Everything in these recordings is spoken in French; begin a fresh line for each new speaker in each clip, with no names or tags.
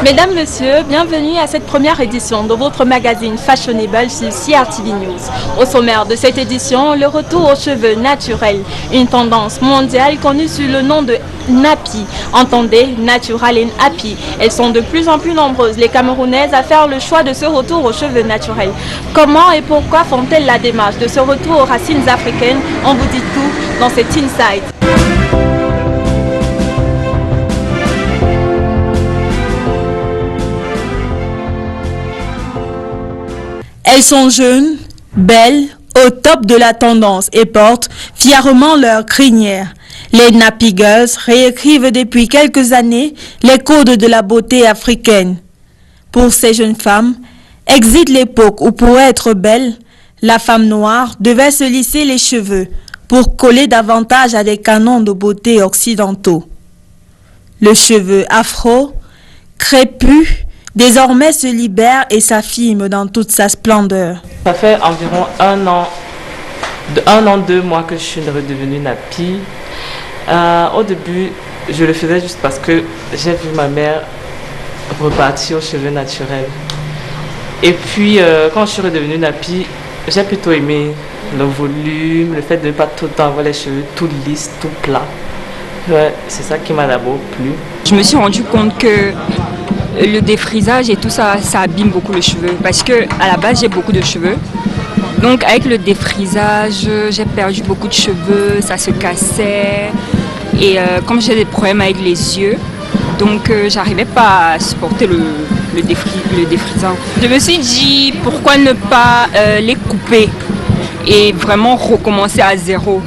Mesdames, Messieurs, bienvenue à cette première édition de votre magazine Fashionable sur CRTV News. Au sommaire de cette édition, le retour aux cheveux naturels, une tendance mondiale connue sous le nom de Nappy. Entendez, Natural and Happy. Elles sont de plus en plus nombreuses, les Camerounaises, à faire le choix de ce retour aux cheveux naturels. Comment et pourquoi font-elles la démarche de ce retour aux racines africaines? On vous dit tout dans cet Inside.
Elles sont jeunes, belles, au top de la tendance et portent fièrement leur crinière. Les Nappy Girls réécrivent depuis quelques années les codes de la beauté africaine. Pour ces jeunes femmes, existe l'époque où pour être belle, la femme noire devait se lisser les cheveux pour coller davantage à des canons de beauté occidentaux. Le cheveu afro, crépus, désormais se libère et s'affirme dans toute sa splendeur.
Ça fait environ un an, 2 mois que je suis redevenue Nappy. Au début, je le faisais juste parce que j'ai vu ma mère repartir aux cheveux naturels. Et puis, quand je suis redevenue Nappy, j'ai plutôt aimé le volume, le fait de ne pas tout le temps avoir les cheveux tout lisses, tout plats. Ouais, c'est ça qui m'a d'abord plu.
Je me suis rendu compte que le défrisage et tout ça, ça abîme beaucoup les cheveux parce que à la base j'ai beaucoup de cheveux. Donc avec le défrisage, j'ai perdu beaucoup de cheveux, ça se cassait et comme j'ai des problèmes avec les yeux, donc j'arrivais pas à supporter le défrisant. Je me suis dit pourquoi ne pas les couper et vraiment recommencer à zéro.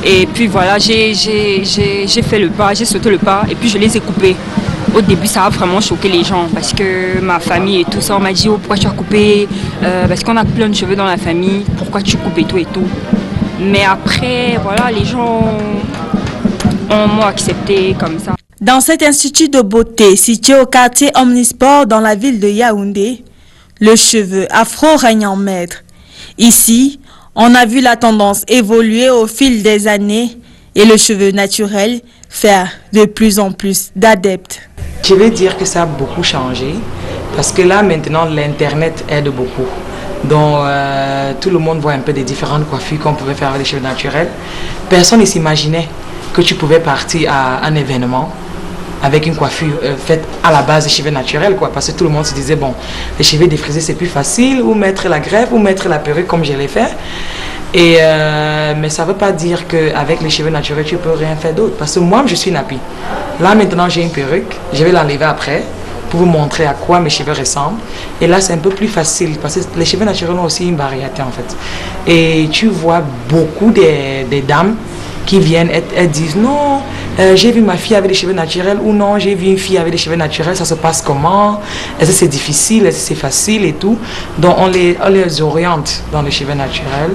Et puis voilà, j'ai fait le pas, j'ai sauté le pas et puis je les ai coupés. Au début, ça a vraiment choqué les gens parce que ma famille et tout ça, on m'a dit oh, pourquoi tu as coupé parce qu'on a plein de cheveux dans la famille, pourquoi tu coupes et tout et tout. Mais après, voilà, les gens m'ont accepté comme ça.
Dans cet institut de beauté situé au quartier Omnisport dans la ville de Yaoundé, le cheveu afro règne en maître. Ici, on a vu la tendance évoluer au fil des années et le cheveu naturel faire de plus en plus d'adeptes.
Je vais dire que ça a beaucoup changé parce que là maintenant l'internet aide beaucoup. Donc tout le monde voit un peu des différentes coiffures qu'on pouvait faire avec des cheveux naturels. Personne ne s'imaginait que tu pouvais partir à un événement avec une coiffure faite à la base des cheveux naturels, quoi, parce que tout le monde se disait bon, les cheveux défrisés c'est plus facile, ou mettre la greffe ou mettre la perruque comme je l'ai fait. Et mais ça ne veut pas dire qu'avec les cheveux naturels, tu ne peux rien faire d'autre. Parce que moi, je suis Nappy. Là, maintenant, j'ai une perruque. Je vais l'enlever après pour vous montrer à quoi mes cheveux ressemblent. Et là, c'est un peu plus facile parce que les cheveux naturels ont aussi une variété, en fait. Et tu vois beaucoup des dames qui viennent, elles disent non, j'ai vu ma fille avec des cheveux naturels ou non, j'ai vu une fille avec des cheveux naturels, ça se passe comment? Est-ce que c'est difficile? Est-ce que c'est facile et tout? Donc, on les oriente dans les cheveux naturels.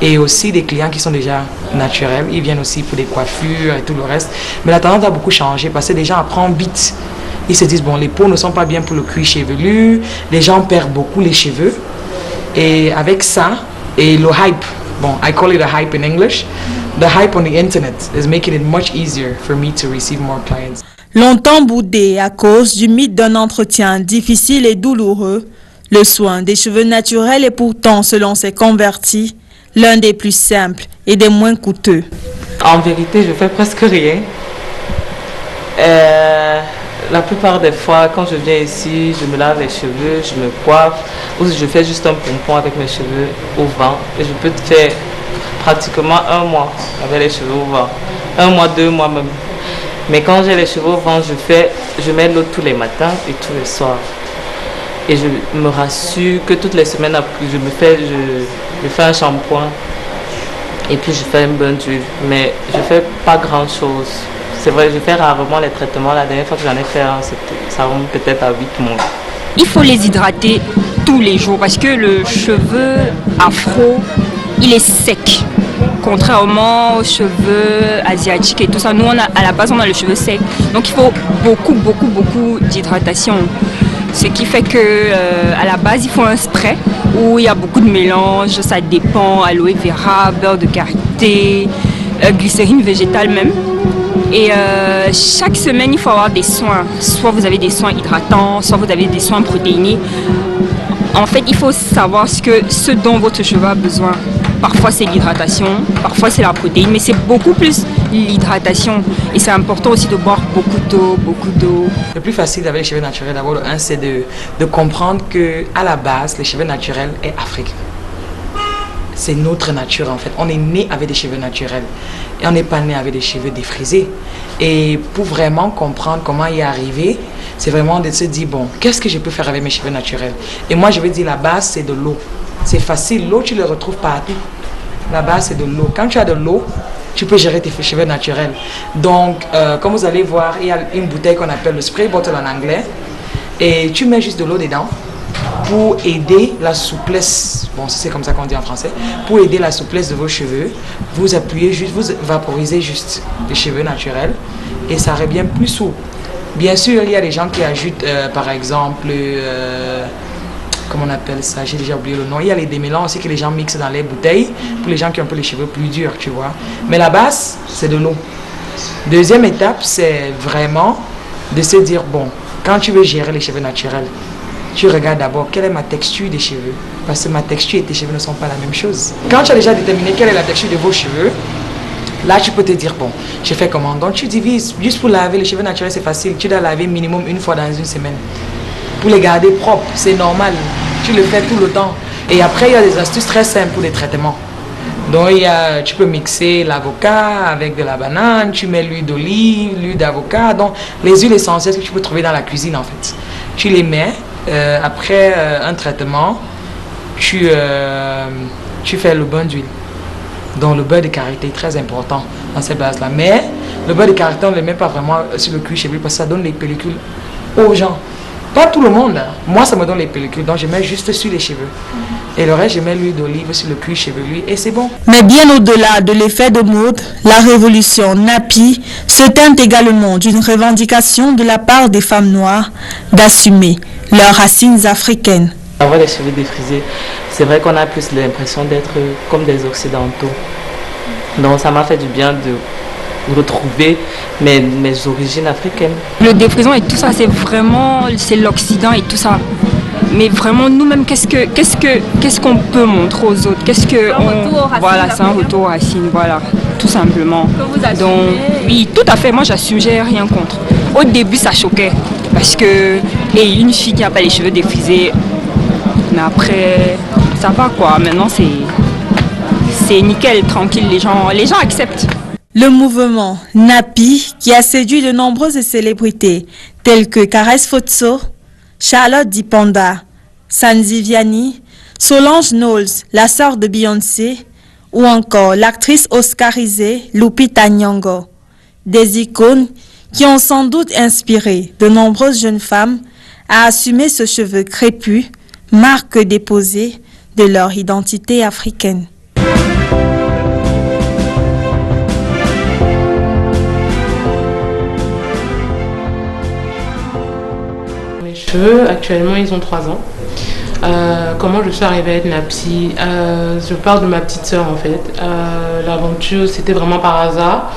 Et aussi des clients qui sont déjà naturels, ils viennent aussi pour des coiffures et tout le reste. Mais la tendance a beaucoup changé parce que les gens apprennent vite. Ils se disent, bon, les peaux ne sont pas bien pour le cuir chevelu, les gens perdent beaucoup les cheveux. Et avec ça, et le hype, bon, I call it a hype in English, the hype on the internet is making it much easier for me to receive more clients.
Longtemps boudé à cause du mythe d'un entretien difficile et douloureux, le soin des cheveux naturels est pourtant, selon ses convertis, l'un des plus simples et des moins coûteux.
En vérité, je fais presque rien. La plupart des fois, quand je viens ici, je me lave les cheveux, je me coiffe, ou je fais juste un pompon avec mes cheveux au vent. Et je peux faire pratiquement 1 mois avec les cheveux au vent. 1 mois, 2 mois même. Mais quand j'ai les cheveux au vent, je mets l'eau tous les matins et tous les soirs. Et je me rassure que toutes les semaines après, je fais un shampoing et puis je fais un bain d'huile. Mais je ne fais pas grand chose. C'est vrai, je fais rarement les traitements. La dernière fois que j'en ai fait un, ça remonte peut-être à 8 mois.
Il faut les hydrater tous les jours parce que le cheveu afro, il est sec. contrairement aux cheveux asiatiques et tout ça, nous à la base on a le cheveu sec. Donc il faut beaucoup d'hydratation. Ce qui fait que à la base il faut un spray où il y a beaucoup de mélange, ça dépend, aloe vera, beurre de karité, glycérine végétale même. Et chaque semaine il faut avoir des soins. Soit vous avez des soins hydratants, soit vous avez des soins protéinés. En fait, il faut savoir ce dont votre cheveu a besoin. Parfois, c'est l'hydratation, parfois, c'est la protéine, mais c'est beaucoup plus l'hydratation. Et c'est important aussi de boire beaucoup d'eau.
Le plus facile avec les cheveux naturels, d'abord, c'est de comprendre qu'à la base, les cheveux naturels est africain. C'est notre nature, en fait. On est né avec des cheveux naturels. Et on n'est pas né avec des cheveux défrisés. Et pour vraiment comprendre comment y arriver, c'est vraiment de se dire, bon, qu'est-ce que je peux faire avec mes cheveux naturels? Et moi, je veux dire, la base, c'est de l'eau. C'est facile, l'eau, tu le retrouves partout. La base, c'est de l'eau. Quand tu as de l'eau, tu peux gérer tes cheveux naturels. Donc, comme vous allez voir, il y a une bouteille qu'on appelle le spray bottle en anglais. Et tu mets juste de l'eau dedans pour aider la souplesse. Bon, c'est comme ça qu'on dit en français. Pour aider la souplesse de vos cheveux, vous appuyez juste, vous vaporisez juste les cheveux naturels et ça revient plus souple. Bien sûr, il y a des gens qui ajoutent, par exemple, comment on appelle ça, j'ai déjà oublié le nom. Il y a les démêlants aussi que les gens mixent dans les bouteilles pour les gens qui ont un peu les cheveux plus durs, tu vois. Mais la base, c'est de l'eau. Deuxième étape, c'est vraiment de se dire, bon, quand tu veux gérer les cheveux naturels, tu regardes d'abord quelle est ma texture des cheveux. Parce que ma texture et tes cheveux ne sont pas la même chose. Quand tu as déjà déterminé quelle est la texture de vos cheveux, là tu peux te dire, bon, je fais comment? Donc tu divises. Juste pour laver les cheveux naturels, c'est facile. Tu dois laver minimum une fois dans une semaine. Pour les garder propres, c'est normal. Tu le fais tout le temps. Et après, il y a des astuces très simples pour les traitements. Donc tu peux mixer l'avocat avec de la banane, tu mets l'huile d'olive, l'huile d'avocat. Donc les huiles essentielles que tu peux trouver dans la cuisine en fait. Tu les mets. Après un traitement, tu fais le bain d'huile. Donc le beurre de karité est très important dans ces bases-là. Mais le beurre de karité, on ne le met pas vraiment sur le cuir chevelu parce que ça donne les pellicules aux gens. Pas tout le monde. Moi, ça me donne les pellicules. Donc je mets juste sur les cheveux. Et le reste, je mets l'huile d'olive sur le cuir chevelu et c'est bon.
Mais bien au-delà de l'effet de mode, la révolution nappy se teinte également d'une revendication de la part des femmes noires d'assumer leurs racines africaines.
Avoir les cheveux défrisés, c'est vrai qu'on a plus l'impression d'être comme des occidentaux. Donc ça m'a fait du bien de retrouver mes origines africaines.
Le défrisant et tout ça, c'est l'Occident et tout ça. Mais vraiment nous-mêmes, qu'est-ce qu'on peut montrer aux autres? Voilà, c'est un retour aux racines, voilà, tout simplement. Donc oui, tout à fait, moi j'assume, j'ai rien contre. Au début ça choquait parce que une fille qui n'a pas les cheveux défrisés, mais après ça va quoi, maintenant c'est nickel, tranquille, les gens acceptent.
Le mouvement nappy qui a séduit de nombreuses célébrités telles que Caresse Fotso, Charlotte Dipanda, Sanzi Vianney, Solange Knowles, la sœur de Beyoncé, ou encore l'actrice oscarisée Lupita Nyong'o. Des icônes qui ont sans doute inspiré de nombreuses jeunes femmes à assumer ce cheveu crépus, marque déposée de leur identité africaine.
Mes cheveux, actuellement, ils ont 3 ans. Comment je suis arrivée à être nappy? Je parle de ma petite sœur en fait. L'aventure, c'était vraiment par hasard.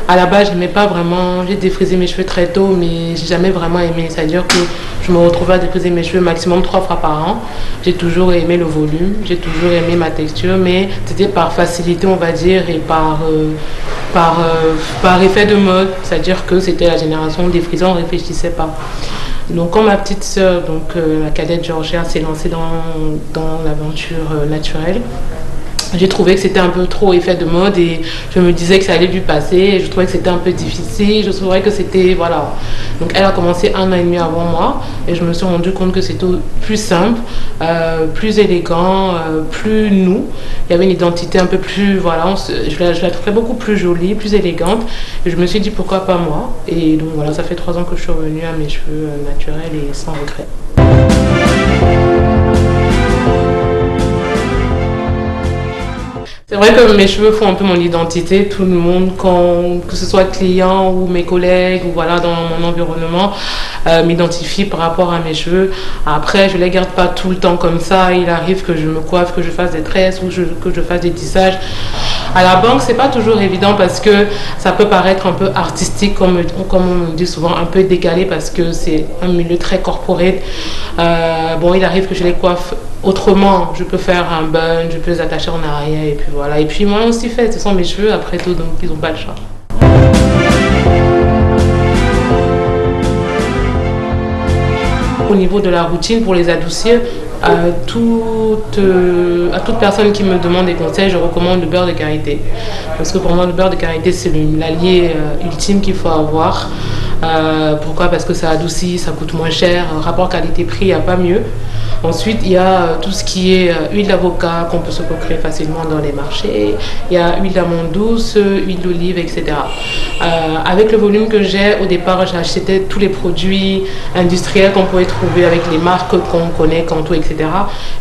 À la base, je n'aimais pas vraiment. J'ai défrisé mes cheveux très tôt, mais j'ai jamais vraiment aimé. C'est-à-dire que je me retrouvais à défriser mes cheveux maximum 3 fois par an. J'ai toujours aimé le volume, j'ai toujours aimé ma texture, mais c'était par facilité, on va dire, et par effet de mode. C'est-à-dire que c'était la génération défrisée, on ne réfléchissait pas. Donc quand ma petite sœur, la cadette Georgia, s'est lancée dans l'aventure naturelle, j'ai trouvé que c'était un peu trop effet de mode et je me disais que ça allait lui passer et je trouvais que c'était un peu difficile, je trouvais que c'était, voilà. Donc elle a commencé 1 an et demi avant moi et je me suis rendu compte que c'était plus simple, plus élégant, plus nous. Il y avait une identité un peu plus, voilà, je la trouvais beaucoup plus jolie, plus élégante et je me suis dit pourquoi pas moi. Et donc voilà, ça fait 3 ans que je suis revenue à mes cheveux naturels et sans regret. C'est vrai que mes cheveux font un peu mon identité. Tout le monde, que ce soit client ou mes collègues ou voilà dans mon environnement, m'identifie par rapport à mes cheveux. Après, je les garde pas tout le temps comme ça. Il arrive que je me coiffe, que je fasse des tresses ou que je fasse des tissages. À la banque, c'est pas toujours évident parce que ça peut paraître un peu artistique, comme on dit souvent, un peu décalé parce que c'est un milieu très corporate. Bon, il arrive que je les coiffe autrement. Je peux faire un bun, je peux les attacher en arrière et puis voilà. Et puis moi aussi fait, ce sont mes cheveux après tout, donc ils n'ont pas le choix. Au niveau de la routine, pour les adoucir, à toute personne qui me demande des conseils, je recommande le beurre de karité. Parce que pour moi, le beurre de karité, c'est l'allié ultime qu'il faut avoir. Pourquoi? Parce que ça adoucit, ça coûte moins cher. Rapport qualité-prix, il n'y a pas mieux. Ensuite, il y a tout ce qui est huile d'avocat qu'on peut se procurer facilement dans les marchés. Il y a huile d'amande douce, huile d'olive, etc. Avec le volume que j'ai, au départ, j'achetais tous les produits industriels qu'on pouvait trouver avec les marques qu'on connaît, Kanto, etc.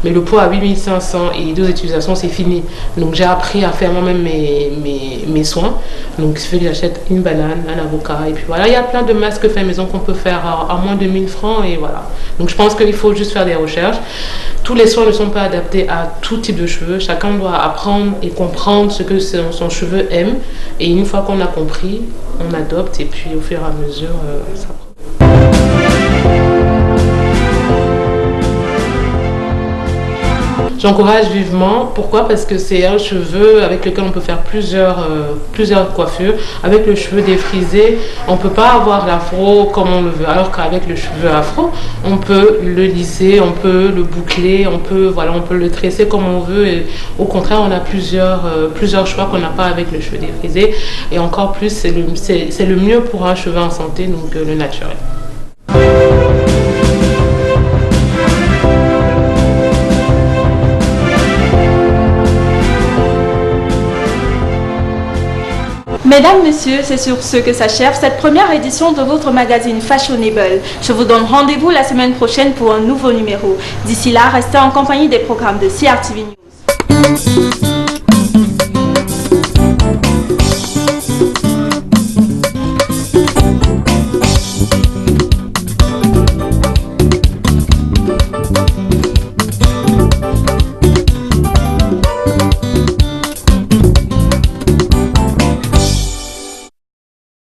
Mais le pot à 8500 et les 2 utilisations, c'est fini. Donc, j'ai appris à faire moi-même mes soins. Donc, j'achète une banane, un avocat, et puis voilà. Il y a plein de masques faits maison qu'on peut faire à moins de 1000 francs, et voilà. Donc, je pense qu'il faut juste faire des recherches. Tous les soins ne sont pas adaptés à tout type de cheveux. Chacun doit apprendre et comprendre ce que son cheveu aime. Et une fois qu'on a compris, on adopte et puis au fur et à mesure, ça prend. J'encourage vivement. Pourquoi? Parce que c'est un cheveu avec lequel on peut faire plusieurs coiffures. Avec le cheveu défrisé, on ne peut pas avoir l'afro comme on le veut. Alors qu'avec le cheveu afro, on peut le lisser, on peut le boucler, on peut le tresser comme on veut. Et au contraire, on a plusieurs choix qu'on n'a pas avec le cheveu défrisé. Et encore plus, c'est le mieux pour un cheveu en santé, donc le naturel.
Mesdames, Messieurs, c'est sur ce que s'achève cette première édition de votre magazine Fashionable. Je vous donne rendez-vous la semaine prochaine pour un nouveau numéro. D'ici là, restez en compagnie des programmes de CRTV News.